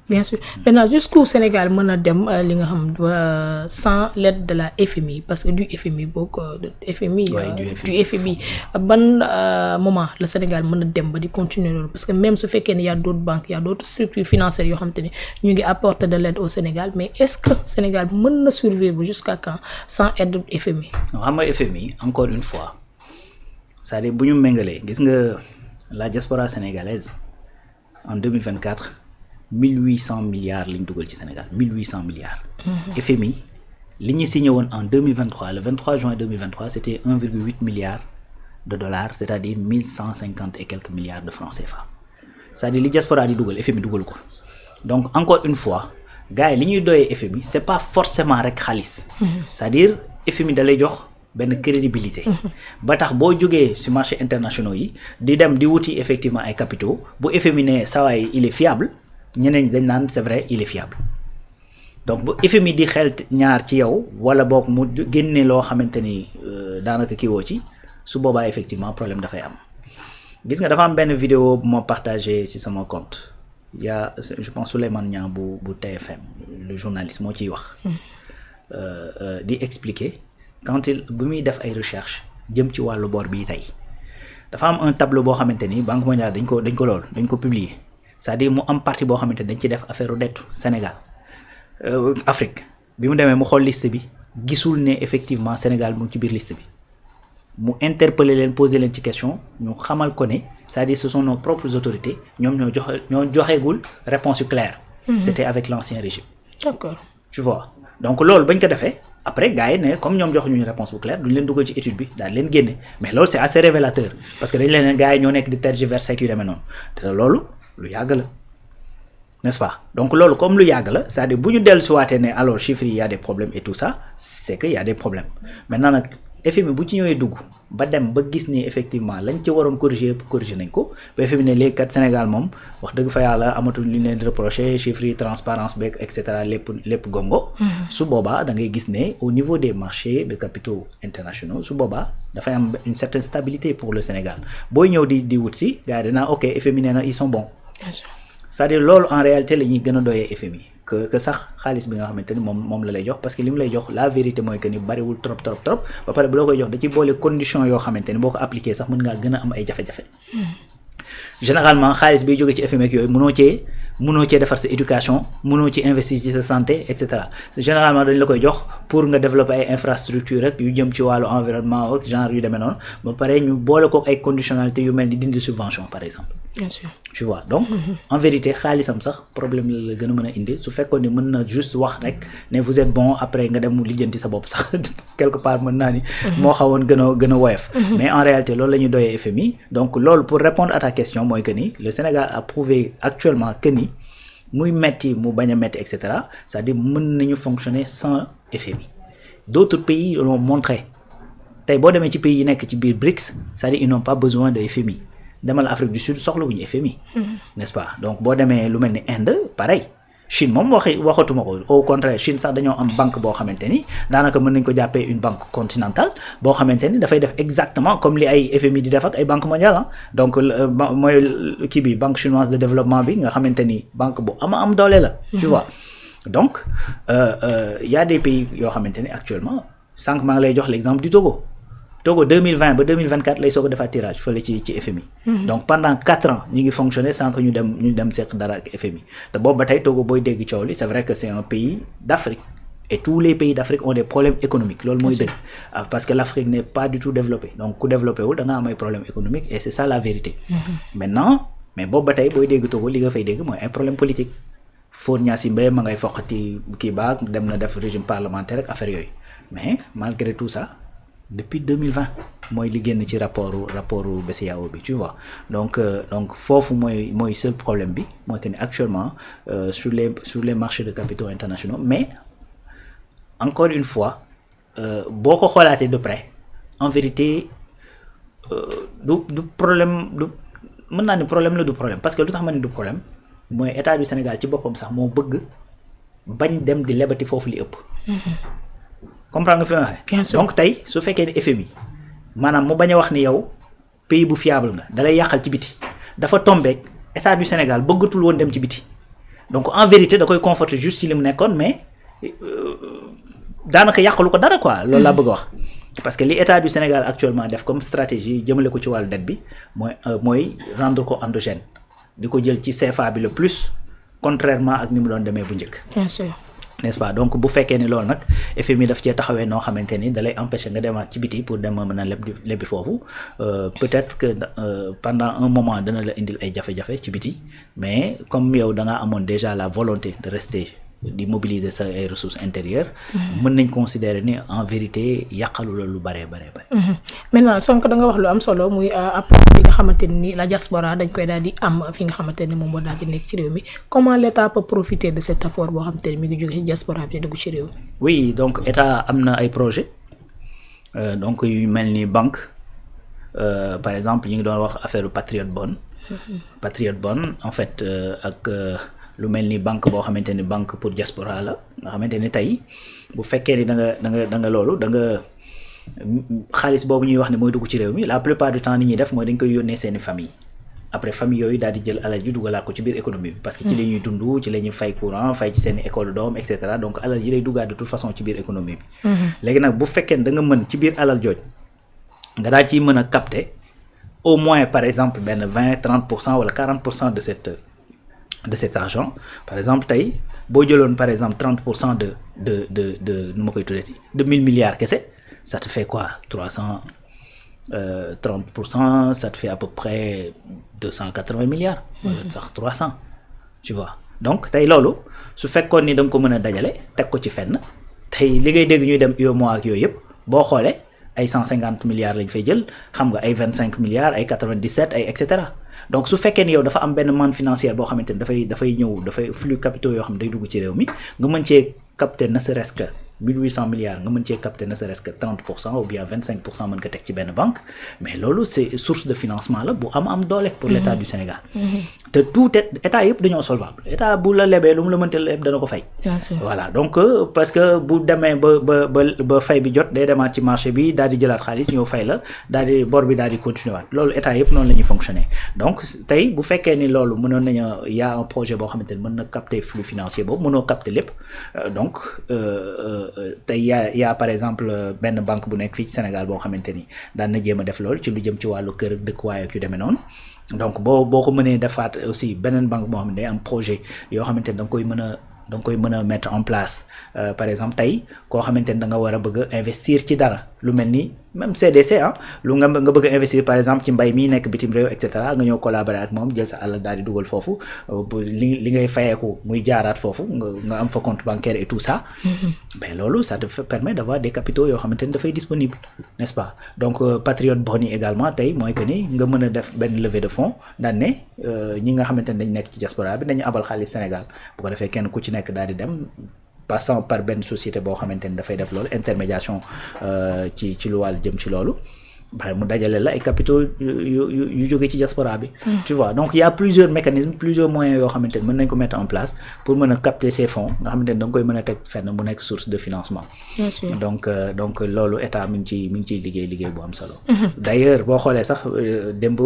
bien sûr maintenant jusqu'où Sénégal mën a dem li nga xam sans l'aide de la FMI parce que du FMI boog FMI du FMI ban moment le Sénégal mën a dem ba di continuer loolu parce que même su fekkee ne y a d'autres banques y a d'autres structures financières yoo xam te ne ñu ngi apporter de l'aide au Sénégal mais est-ce que Sénégal mën na survivre jusqu'à quand sans aide FMI. xam nga FMI encore une fois c'est-à-dire bu ñu méngalee gis nga la diaspora sénégalaise en 2024 1800 milliards lañ dugal ci Sénégal 1800 milliards. FMI li ñu signé woon en 2023 le 23 juin 2023 c'était 1,8 milliard de dollars c'est-à-dire 1150 et quelques milliards de francs CFA c'est-à-dire li diaspora di dugal FMI dugal ko donc encore une fois gars yi li ñuy doyee FMI c'est pas forcément rek xaalis. c'est-à-dire FMI da lay jox benn crédibilité. ba tax boo jógee ci marché internationaux yi di dem di wuti effectivement ay capitaux bu FMI ne sawaay il est fiable. ñeneen dañ naan c'est vrai il est fiable donc bu FMI di xel ñaar ci yow wala boog mu génne loo xamante ni daanaka kii woo ci su boobaa effectivement problème dafay am gis nga dafa am benn vidéo bu ma partagé ci sama compte il y a je pense Souleymane Niang bu TFM le journaliste moo ciy wax di expliquer quand bu muy def ay recherche jëm ci wàllu bor bii tey dafa am un tableau boo xamante ni Banque mondiale dañ ko publier c'est-à-dire mu am partie boo xamante dañ ci def affaire dette Sénégal Afrique bi mu demee mu xool liste bi gisul ne effectivement Sénégal mu ngi ci biir liste bi mu interpeller leen poser leen ci question ñu xamal ko ne c'est-à-dire ce sont nos propres autorités ñoom ñoo joxeegul réponse yu claire. C'était avec l'ancien régime. D'accord. Tu vois donc loolu bañ ko defee après gars yi ne comme ñoom joxuñu ñu réponse bu claire duñ leen dugal ci étude bi daal leen génne mais loolu c'est assez révélateur parce que dañ leen gars yi ñoo nekk di tergiverser yu demee noonu te loolu lu yàgg la n'est-ce pas donc loolu comme lu yàgg la c'est-à-dire bu ñu dellu si waatee ne alors chiffres yi y a des problèmes et tout ça c'est que y a des problèmes maintenant nag FMI bu ci ñëwee dugg ba dem ba gis ni effectivement lañ ci waroon corriger nañ ko ba FMI ne léegi kat Sénégal moom wax dëgg fa yàlla amatul li ñu leen di reprocher chiffres yi transparence beeg et cetera lépp gongo. su boobaa da ngay gis ne au niveau des marchés de capitaux internationaux su boobaa dafay am une certaine stabilité pour le Sénégal booy ñëw di wut si gars yi dinaa ok FMI nee na ils sont bons. c'est-à-dire loolu en réalité la ñuy gën a doyee FMI que sax xaalis bi nga xamante ni moom la lay jox parce que li mu lay jox la vérité mooy que ni bariwul trop ba pare bu la koy jox da ci boole condition yoo xamante ni boo ko appliqué sax mën ngaa gën a am ay jafe-jafe. généralement xaalis biy jóge ci FMI ak yooyu mënoo cee defar sa éducation mënoo ci investir ci sa santé et cetera généralement dañ la koy jox pour nga développer ay infrastructures rek yu jëm ci wàllu environnement ak genre yu demee noonu ba pare ñu boole ko ay conditionnalités yu mel ni dindi subvention par exemple. Bien sûr. Tu vois donc en vérité xaalisam sax problème la gën a mën a indi su fekkoon ni mën na juste wax rek ne vous êtes bon après nga dem lijjanti sa bopp sax quelque part mën naa ni moo xawoon gën a woyof mais en réalité loolu la ñuy doyee FMI donc loolu pour répondre à ta question mooy que ni le Sénégal a prouvé actuellement que ni muy metti mu bañ a metti et cetera c'est-à-dire mën nañu fonctionner sans FMI d'autres pays l'ont montré tey boo demee ci pays yi nekk ci biir BRICS c'est-à-dire ils n'ont pas besoin de FMI demal Afrique du Sud soxlawuñu FMI. n'est-ce pas donc boo demee lu mel ni Inde pareil Chine moom waxatuma ko au contraire Chine sax dañoo am banque boo xamante ni daanaka mën nañ ko jàppee une banque continentale boo xamante ni dafay def exactement comme li ay FMI di def ak ay banque mondiale donc mooy kii bi banque chinoise de développement bi nga xamante ni banque bu am doole la. tu vois donc y a des pays yoo xamante ni actuellement sànq maa ngi lay jox l'exemple du Togo 2020 ba 2024 lay soog a defaat tirage fële ci FMI. donc pendant 4 ans ñu ngi fonctionner sans que ñu dem seq dara ak FMI te boobu ba tey Togo booy dégg coow li c'est vrai que c'est un pays d'Afrique et tous les pays d'Afrique ont des problèmes économiques loolu mooy dëgg parce que l'Afrique n'est pas du tout développée donc ku développé wul da nga am ay problèmes économiques et c'est ça la vérité. maintenant mais boobu ba tey booy dégg Togo li nga fay dégg mooy ay problème politique Faure Gnassingbé ma ngay foqati kii baag dem na def régime parlementaire ak affaire yooyu mais malgré tout ça. Depuis 2020 mooy li génn ci rapport BCEAO bi tu vois donc foofu mooy seul problème bi mooy que ni actuellement sur les marchés de capitaux internationaux mais encore une fois boo ko xoolaatee de près en vérité du problème du mën naa ni problème la du problème parce que lu tax ma ne du problème mooy état du Sénégal ci boppam sax moo bëgg bañ dem di lebati foofu li ëpp. comprendre nga fi ma waxee donc tey su fekkee ne FMI maanaam mu bañ a wax ni yow pays bu fiable nga dalay yàqal ci biti dafa tombeek état du Sénégal bëggatul woon dem ci biti donc en vérité da koy conforter juste ci li mu nekkoon mais daanaka yàqalu ko dara quoi loolu laa bëgg a wax parce que li état du Sénégal actuellement def comme stratégie jëmale ko ci wàllu dette bi mooy rendre ko endogène di ko jël ci CFA bi le plus contrairement ak ni mu doon demee bu njëkk. Bien sûr. n'est-ce pas donc bu fekkee ni loolu nag FMI daf cee taxawee noo xamante ni da lay empêcher nga demaat ci biti pour dem mën a lebbi foofu peut-être que pendant un moment dana la indil ay jafe-jafe ci biti mais comme yow da nga amoon déjà la volonté de rester di mobiliser sa ay ressources intérieures. mën nañ considérer ni en vérité yàqalu la lu bare. maintenant Sonko da nga wax lu am solo muy apport bi nga xamante ni la diaspora dañ koy daal di am fi nga xamante ni moom moo daal di nekk ci réew mi comment l'État peut profiter de cet apport boo xamante ni mi ngi jóge ci diaspora bi dugg ci réew mi. oui donc État am na ay projets donc yu mel ni banque par exemple ñu ngi doon wax affaire Patriot Bond. Patriot Bond en fait ak. lu mel ni banque boo xamante ni banque pour diaspora la nga xamante ni tey bu fekkee ni da nga loolu da nga xaalis boobu ñuy wax ne mooy dugg ci réew mi la plupart du temps ni ñuy def mooy dañ koy yónnee seeni famille après famille yooyu daal di jël alal ji dugalaat ko ci biir économie bi parce que ci la ñuy dund ci la ñuy fay courant fay ci seeni école doom et cetera donc alal yi lay duggaat de toute façon ci biir économie bi léegi nag bu fekkee da nga mën ci biir alal jooj nga daal ciy mën a capter au moins par exemple benn 20-30% wala 40% de cet argent par exemple tey boo jëloon par exemple 30% de nu ma koy tuddati de 1000 milliards kese ça te fait quoi 30% ça te fait à peu près 280 milliards wala sax 300 tu vois donc tey loolu su fekkoon ni da nga ko mën a dajale teg ko ci fenn tey li ngay dégg ñuy dem UEMOA ak yooyu yëpp boo xoolee ay 150 milliards lañ fay jël xam nga ay 25 milliards ay 97 ay et cetera donc su fekkee ni yow dafa am benn manne financière boo xamante ni dafay ñëw dafay flux capitaux yoo xam ne day dugg ci réew mi nga mën cee capter ne serait-ce que 1800 milliards nga mën cee capter ne serait-ce que 30% ou bien 25% mën ko teg ci benn banque mais loolu c'est source de financement la bu am doole pour l'État du Sénégal te tout état yëpp dañoo solvable état bu la lebee lu mu la mënta leb dana ko fay voilà donc parce que bu demee ba fay bi jot day demaat ci marché bi daal di jëlaat xaalis ñëw fay la daal di bor bi daal di continuer waat loolu état yëpp noonu la ñuy fonctionner donc tey bu fekkee ni loolu mënoon nañu y a un projet boo xamante ni mën na capter flux financier boobu mënoo capter lépp donc tey y a par exemple benn banque bu nekk fii ci Sénégal boo xamante ni daan na jéem a def loolu ci lu jëm ci wàllu kër ak dëkkuwaay ak yu demee noonu donc boo ko mënee defaat aussi beneen banque boo xam ne day am projet yoo xamante ni da nga koy mën a mettre en place par exemple tey koo xamante ni da nga war a bëgg a investir ci dara lu mel ni même CDC lu nga bëgg a investir par exemple ci mbay mi nekk bitim réew et cetera nga ñëw collaborer ak moom jël sa alal daal di dugal foofu li ngay fayeeku muy jaaraat foofu nga am fa compte bancaire et tout ça ben loolu ça te permet d'avoir des capitaux yoo xamante ni dafay disponible n'est-ce pas donc Patriot Bond également tey mooy que ni nga mën a def benn levée de fonds daan ne ñi nga xamante ni dañ nekk ci diaspora bi dañu abal xaalis Sénégal bu ko defee kenn ku ci nekk daal di dem passant par benn société boo xamante ni dafay def loolu intermédiation ci lu wàll jëm ci loolu ba mu dajale la ay capitaux yu jóge ci diaspora bi tu vois donc il y a plusieurs mécanismes plusieurs moyens yoo xamante ni mën nañ ko mettre en place pour mën a capter ces fonds nga xamante ni da nga koy mën a teg fenn mu nekk source de financement donc loolu état mi ngi ciy liggéey bu am solo d'ailleurs boo xoolee sax démb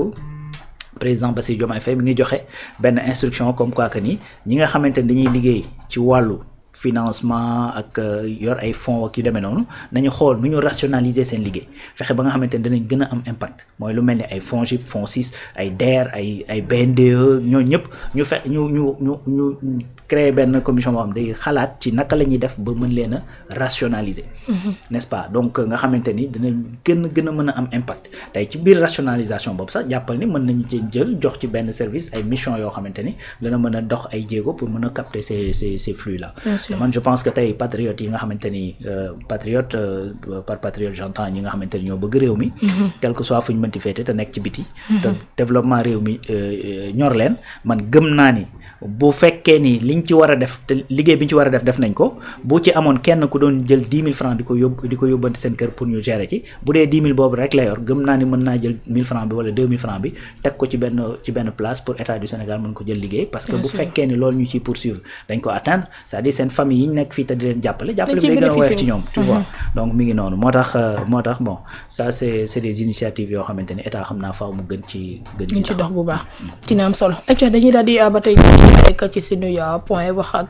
président Bassirou Diomaye Faye mi ngi joxe benn instruction comme quoi que ni ñi nga xamante ni dañuy liggéey ci wàllu financement ak yor ay fonds ak yu demee noonu nañu xool nu ñu rationaliser seen liggéey fexe ba nga xamante ne danañ gën a am impact mooy lu mel ni ay FONGIP FONSIS ay DER ay BNDE ñooñu ñëpp ñu créer benn commission boo xam day xalaat ci naka la ñuy def ba mën leen a rationaliser n'est-ce pas donc nga xamante ni dinañ gën a mën a am impact tey ci biir rationalisation boobu sax jàppal ni mën nañu ci jël jox ci benn service ay mission yoo xamante ni dana mën a dox ay jéego pour mën a capter ces flux là man je pense que tey patriotes yi nga xamante ni patriote par patriote j'entends ñi nga xamante ni ñoo bëgg réew mi quel que soit fu ñu mënti féete te nekk ci biti te développement réew mi ñor leen man gëm naa ni bu fekkee ni liñ ci war a def te liggéey bi ñu ci war a def nañ ko bu ci amoon kenn ku doon jël 10 000 francs di ko yóbbanti seen kër pour ñu gérer ci bu dee 10 000 boobu rek la yor gëm naa ni mën naa jël 1000 francs bi wala 2000 francs bi teg ko ci benn place pour état du Sénégal mën ko jël liggéey parce que bu fekkee ni loolu ñu ciy poursuivre dañ ko atteindre c'est-à-dire seen famille yi ñu nekk fii te di leen jàppale bi day gën a woyof ci ñoom tu vois donc mi ngi noonu moo tax bon ça c'est des initiatives yoo xamante ni état xam naa faaw mu gën ci dox bu baax dina am solo acca dañuy daal di ba tey rek ci Senuya point wax